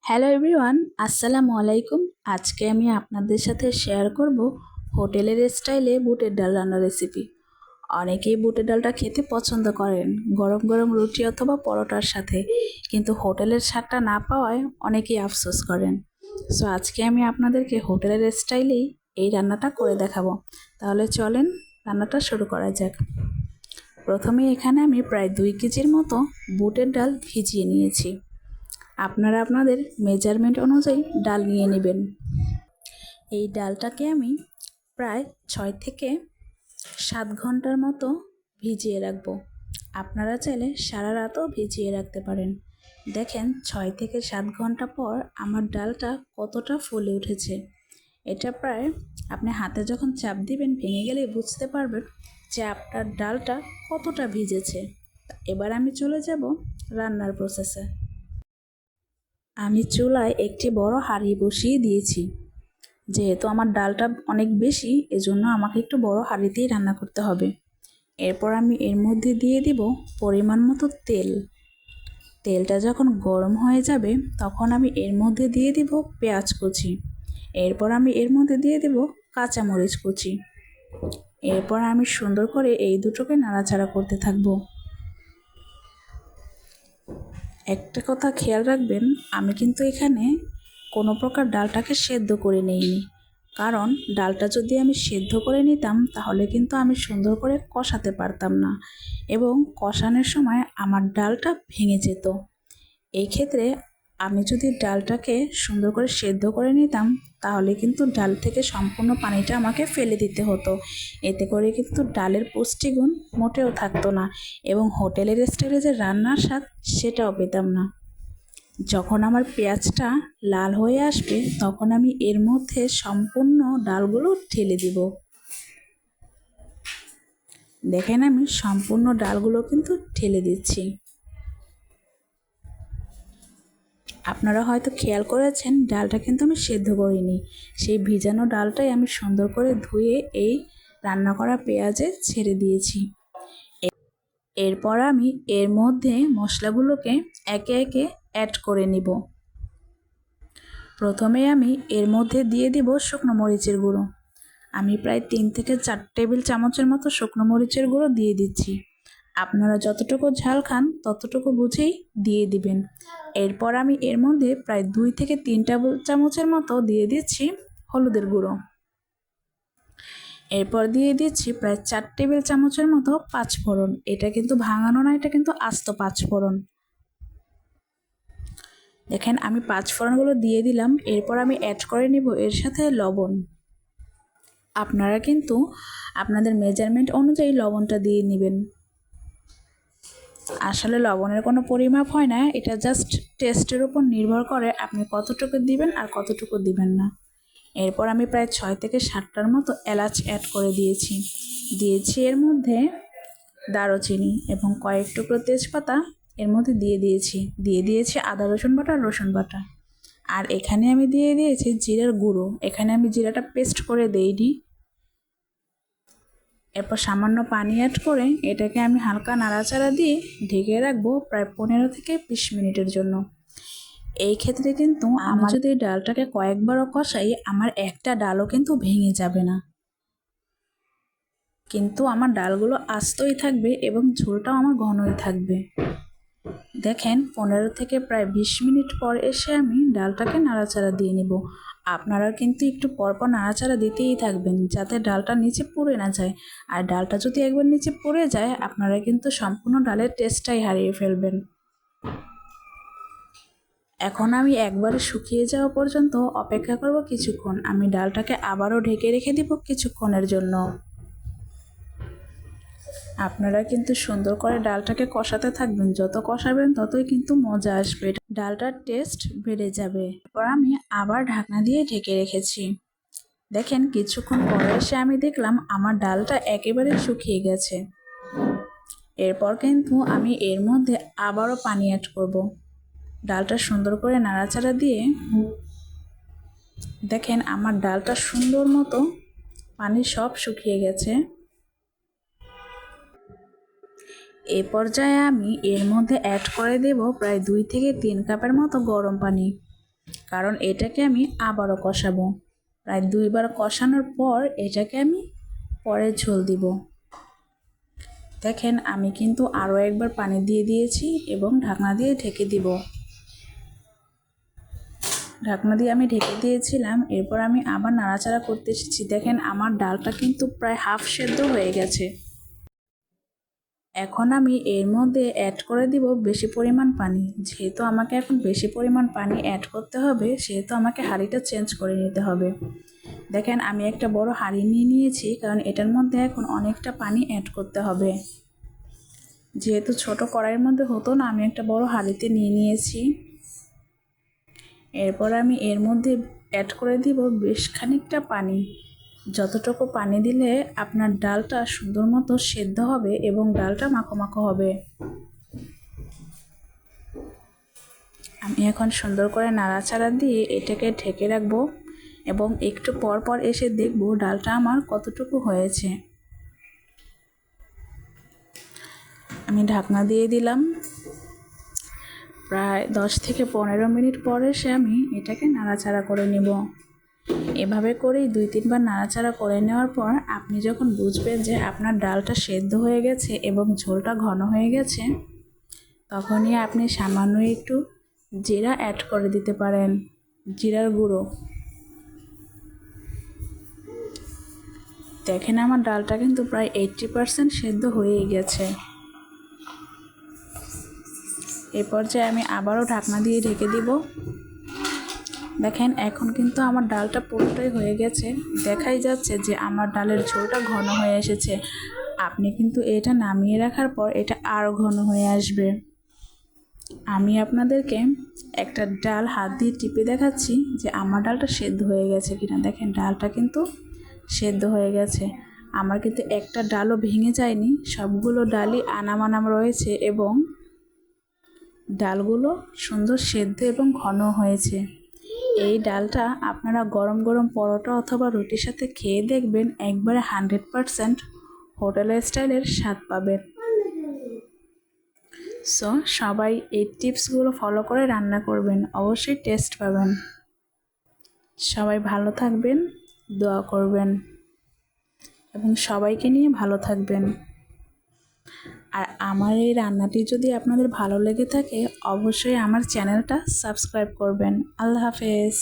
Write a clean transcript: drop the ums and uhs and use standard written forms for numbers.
Hello everyone, আসসালামু আলাইকুম। আজকে আমি আপনাদের সাথে শেয়ার করব হোটেলের স্টাইলে বুটের ডাল রান্নার রেসিপি। অনেকেই বুটের ডালটা খেতে পছন্দ করেন গরম গরম রুটি অথবা পরোটার সাথে, কিন্তু হোটেলের স্বাদটা না পাওয়ায় অনেকেই আফসোস করেন। সো আজকে আমি আপনাদেরকে হোটেলের স্টাইলেই এই রান্নাটা করে দেখাবো। তাহলে চলেন রান্নাটা শুরু করা যাক। প্রথমে এখানে আমি প্রায় 2 কেজির মতো বুটের ডাল ভিজিয়ে নিয়েছি। আপনারা আপনাদের মেজারমেন্ট অনুযায়ী ডাল নিয়ে নেবেন। এই ডালটাকে আমি প্রায় 6 থেকে 7 ঘন্টার মতো ভিজিয়ে রাখবো। আপনারা চাইলে সারা রাতও ভিজিয়ে রাখতে পারেন। দেখেন 6 থেকে 7 ঘন্টা পর আমার ডালটা কতটা ফুলে উঠেছে। এটা প্রায় আপনি হাতে যখন চাপ দিবেন ভেঙে গেলে বুঝতে পারবেন যে আপনার ডালটা কতটা ভিজেছে। এবার আমি চলে যাব রান্নার প্রসেসে। আমি চুলায় একটি বড় হাঁড়ি বসিয়ে দিয়েছি। যেহেতু আমার ডালটা অনেক বেশি, এজন্য আমাকে একটু বড় হাঁড়িতেই রান্না করতে হবে। এরপর আমি এর মধ্যে দিয়ে দিব পরিমাণ মতো তেল। তেলটা যখন গরম হয়ে যাবে তখন আমি এর মধ্যে দিয়ে দিব পেঁয়াজ কুচি। এরপর আমি এর মধ্যে দিয়ে দিব কাঁচামরিচ কুচি। এরপর আমি সুন্দর করে এই দুটোকে নাড়াচাড়া করতে থাকবো। একটা কথা খেয়াল রাখবেন, আমি কিন্তু এখানে কোনো প্রকার ডালটাকে সেদ্ধ করে নিইনি, কারণ ডালটা যদি আমি সেদ্ধ করে নিতাম তাহলে কিন্তু আমি সুন্দর করে কষাতে পারতাম না এবং কষানোর সময় আমার ডালটা ভেঙে যেত। এই ক্ষেত্রে আমি যদি ডালটাকে সুন্দর করে সেদ্ধ করে নিতাম তাহলে কিন্তু ডাল থেকে সম্পূর্ণ পানিটা আমাকে ফেলে দিতে হতো। এতে করে কিন্তু ডালের পুষ্টিগুণ মোটেও থাকতো না এবং হোটেলের স্টাইলে যে রান্নার স্বাদ সেটাও পেতাম না। যখন আমার পেঁয়াজটা লাল হয়ে আসবে তখন আমি এর মধ্যে সম্পূর্ণ ডালগুলো ঢেলে দিব। দেখেন আমি সম্পূর্ণ ডালগুলো কিন্তু ঢেলে দিচ্ছি। আপনারা হয়তো খেয়াল করেছেন ডালটা কিন্তু আমি সেদ্ধ করিনি, সেই ভিজানো ডালটাই আমি সুন্দর করে ধুয়ে এই রান্না করা পেঁয়াজে ছেড়ে দিয়েছি। এরপর আমি এর মধ্যে মশলাগুলোকে একে একে অ্যাড করে নিব। প্রথমে আমি এর মধ্যে দিয়ে দিব শুকনো মরিচের গুঁড়ো। আমি প্রায় 3 থেকে 4 টেবিল চামচের মতো শুকনো মরিচের গুঁড়ো দিয়ে দিচ্ছি। আপনারা যতটুকু ঝাল খান ততটুকু বুঝেই দিয়ে দিবেন। এরপর আমি এর মধ্যে প্রায় 2 থেকে 3 টেবিল চামচের মতো দিয়ে দিচ্ছি হলুদের গুঁড়ো। এরপর দিয়ে দিচ্ছি প্রায় 4 টেবিল চামচের মতো পাঁচফোড়ন। এটা কিন্তু ভাঙানো না, এটা কিন্তু আস্ত পাঁচফোড়ন। দেখেন আমি পাঁচফোড়নগুলো দিয়ে দিলাম। এরপর আমি অ্যাড করে নিব এর সাথে লবণ। আপনারা কিন্তু আপনাদের মেজারমেন্ট অনুযায়ী লবণটা দিয়ে নেবেন। আসলে লবণের কোনো পরিমাপ হয় না, এটা জাস্ট টেস্টের উপর নির্ভর করে আপনি কতটুকু দিবেন আর কতটুকু দিবেন না। এরপর আমি প্রায় 6 থেকে 7টার মতো এলাচ অ্যাড করে দিয়েছি এর মধ্যে দারুচিনি এবং কয়েক টুকরো তেজপাতা এর মধ্যে দিয়ে দিয়েছি আদা রসুন বাটা। আর এখানে আমি দিয়ে দিয়েছি জিরার গুঁড়ো। এখানে আমি জিরাটা পেস্ট করে দেইনি। এরপর সামান্য পানি অ্যাড করে এটাকে আমি হালকা নাড়াচাড়া দিয়ে ঢেকে রাখবো প্রায় 15 থেকে 20 মিনিটের জন্য। এই ক্ষেত্রে কিন্তু আমি যদি ডালটাকে কয়েকবারও কষাই আমার একটা ডালও কিন্তু ভেঙে যাবে না, কিন্তু আমার ডালগুলো আস্তই থাকবে এবং ঝোলটাও আমার ঘনই থাকবে। দেখেন 15 থেকে প্রায় 20 মিনিট পর এসে আমি ডালটাকে নাড়াচাড়া দিয়ে নিব। আপনারা কিন্তু একটু পরপর নাড়াচাড়া দিতেই থাকবেন যাতে ডালটা নিচে পুড়ে না যায়। আর ডালটা যদি একবার নিচে পুড়ে যায় আপনারা কিন্তু সম্পূর্ণ ডালের টেস্টটাই হারিয়ে ফেলবেন। এখন আমি একবারে শুকিয়ে যাওয়া পর্যন্ত অপেক্ষা করব কিছুক্ষণ। আমি ডালটাকে আবারও ঢেকে রেখে দিব কিছুক্ষণের জন্য। আপনারা কিন্তু সুন্দর করে ডালটাকে কষাতে থাকবেন, যত কষাবেন ততই কিন্তু মজা আসবে, ডালটার টেস্ট বেড়ে যাবে। এরপর আমি আবার ঢাকনা দিয়ে ঢেকে রেখেছি। দেখেন কিছুক্ষণ পরে এসে আমি দেখলাম আমার ডালটা একেবারে শুকিয়ে গেছে। এরপর কিন্তু আমি এর মধ্যে আবারও পানি অ্যাড করব। ডালটা সুন্দর করে নাড়াচাড়া দিয়ে দেখেন আমার ডালটা সুন্দর মতো পানি সব শুকিয়ে গেছে। এ পর্যায়ে আমি এর মধ্যে অ্যাড করে দেব প্রায় 2 থেকে 3 কাপের মতো গরম পানি। কারণ এটাকে আমি আবারও কষাবো। প্রায় 2 বার কষানোর পর এটাকে আমি পরে ঝোল দিব। দেখেন আমি কিন্তু আরও একবার পানি দিয়ে দিয়েছি এবং ঢাকনা দিয়ে ঢেকে দিব। ঢাকনা দিয়ে আমি ঢেকে দিয়েছিলাম, এরপর আমি আবার নাড়াচাড়া করতে এসেছি। দেখেন আমার ডালটা কিন্তু প্রায় হাফ সেদ্ধ হয়ে গেছে। এখন আমি এর মধ্যে অ্যাড করে দিব বেশি পরিমাণ পানি। যেহেতু আমাকে এখন বেশি পরিমাণ পানি অ্যাড করতে হবে, সেহেতু আমাকে হাঁড়িটা চেঞ্জ করে নিতে হবে। দেখেন আমি একটা বড় হাঁড়ি নিয়ে নিয়েছি, কারণ এটার মধ্যে এখন অনেকটা পানি অ্যাড করতে হবে। যেহেতু ছোট কড়াইয়ের মধ্যে হতো না, আমি একটা বড় হাঁড়িতে নিয়ে নিয়েছি। এরপর আমি এর মধ্যে অ্যাড করে দিব বেশ খানিকটা পানি। যতটুকু পানি দিলে আপনার ডালটা সুন্দর মতো সেদ্ধ হবে এবং ডালটা মাখো মাখো হবে। আমি এখন সুন্দর করে নাড়াচাড়া দিয়ে এটাকে ঢেকে রাখবো এবং একটু পর পর এসে দেখব ডালটা আমার কতটুকু হয়েছে। আমি ঢাকনা দিয়ে দিলাম। প্রায় 10 থেকে 15 মিনিট পর এসে আমি এটাকে নাড়াচাড়া করে নেব। এভাবে করেই 2-3 বার নাড়াচাড়া করে নেওয়ার পর আপনি যখন বুঝবেন যে আপনার ডালটা সেদ্ধ হয়ে গেছে এবং ঝোলটা ঘন হয়ে গেছে, তখনই আপনি সামান্য একটু জিরা অ্যাড করে দিতে পারেন, জিরার গুঁড়ো। দেখেন আমার ডালটা কিন্তু প্রায় 80% সেদ্ধ হয়েই গেছে। এ পর্যায়ে আমি আবারও ঢাকনা দিয়ে ঢেকে দিব। দেখেন এখন কিন্তু আমার ডালটা পুরোটাই হয়ে গেছে। দেখাই যাচ্ছে যে আমার ডালের ঝোলটা ঘন হয়ে এসেছে। আপনি কিন্তু এটা নামিয়ে রাখার পর এটা আরও ঘন হয়ে আসবে। আমি আপনাদেরকে একটা ডাল হাত দিয়ে টিপে দেখাচ্ছি যে আমার ডালটা সেদ্ধ হয়ে গেছে কিনা। দেখেন ডালটা কিন্তু সেদ্ধ হয়ে গেছে। আমার কিন্তু একটা ডালও ভেঙে যায়নি, সবগুলো ডালই আনাম রয়েছে এবং ডালগুলো সুন্দর সেদ্ধ এবং ঘন হয়েছে। এই ডালটা আপনারা গরম গরম পরোটা অথবা রুটির সাথে খেয়ে দেখবেন, একবারে 100% হোটেলের স্টাইলের স্বাদ পাবেন। সো সবাই এই টিপসগুলো ফলো করে রান্না করবেন, অবশ্যই টেস্ট পাবেন। সবাই ভালো থাকবেন, দোয়া করবেন এবং সবাইকে নিয়ে ভালো থাকবেন। আর আমার এই রান্নাটি যদি আপনাদের ভালো লেগে থাকে, অবশ্যই আমার চ্যানেলটা সাবস্ক্রাইব করবেন। আল্লাহ হাফেজ।